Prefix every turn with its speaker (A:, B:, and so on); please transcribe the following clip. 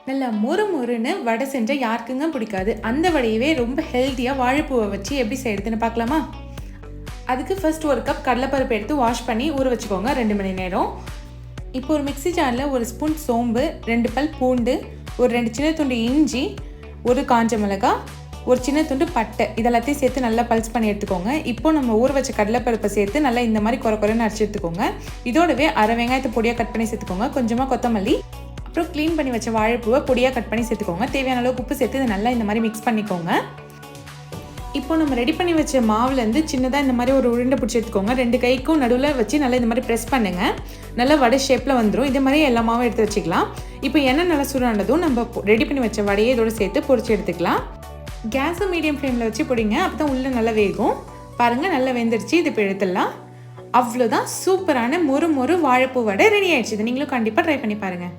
A: நல்லா மொறு மொறுன்னு வடை செஞ்சால் யாருக்குங்க பிடிக்காது. அந்த வடையவே ரொம்ப ஹெல்த்தியாக வாழைப்பூவை வச்சு எப்படி செய்யறதுன்னு பார்க்கலாமா? அதுக்கு ஃபர்ஸ்ட் ஒரு கப் கடலைப்பருப்பு எடுத்து வாஷ் பண்ணி ஊற வச்சுக்கோங்க 2 மணி நேரம். இப்போ ஒரு மிக்ஸி ஜாரில் 1 ஸ்பூன் சோம்பு, 2 பல் பூண்டு, ஒரு 2 சின்ன துண்டு இஞ்சி, ஒரு காஞ்ச மிளகாய், ஒரு சின்ன துண்டு பட்டை இதெல்லாத்தையும் சேர்த்து நல்லா பல்ஸ் பண்ணி எடுத்துக்கோங்க. இப்போ நம்ம ஊற வச்ச கடலைப்பருப்பை சேர்த்து நல்லா இந்த மாதிரி குறைன்னு அரைச்சி எடுத்துக்கோங்க. இதோடவே அரை வெங்காயத்தை பொடியாக கட் பண்ணி சேர்த்துக்கோங்க. கொஞ்சமாக கொத்தமல்லி, அப்புறம் க்ளீன் பண்ணி வச்ச வாழைப்பூவை பொடியாக கட் பண்ணி சேர்த்துக்கோங்க. தேவையான அளவுக்கு உப்பு சேர்த்து இதை நல்லா இந்த மாதிரி மிக்ஸ் பண்ணிக்கோங்க. இப்போ நம்ம ரெடி பண்ணி வச்ச மாவுலேருந்து சின்னதாக இந்த மாதிரி ஒரு உருண்டை பிடிச்சி எடுத்துக்கோங்க. 2 கைக்கும் நடுவில் வச்சு நல்லா இந்த மாதிரி ப்ரெஸ் பண்ணுங்கள். நல்லா வடை ஷேப்பில் வந்துடும். இதே மாதிரி எல்லா மாவும் எடுத்து வச்சுக்கலாம். இப்போ எண்ணெய் நல்லா சூடானதும் நம்ம ரெடி பண்ணி வச்ச வடையை இதோட சேர்த்து பொரிச்சு எடுத்துக்கலாம். கேஸை மீடியம் ஃப்ளேமில் வச்சு பொடிங்க, அப்போ தான் உள்ளே நல்லா வேகும். பாருங்கள், நல்லா வெந்துடுச்சு. இது இப்போ எடுத்துடலாம். அவ்வளோதான், சூப்பரான மொறு மொறு வாழைப்பூ வடை ரெடி ஆயிடுச்சு. இதை நீங்களும் கண்டிப்பாக ட்ரை பண்ணி பாருங்கள்.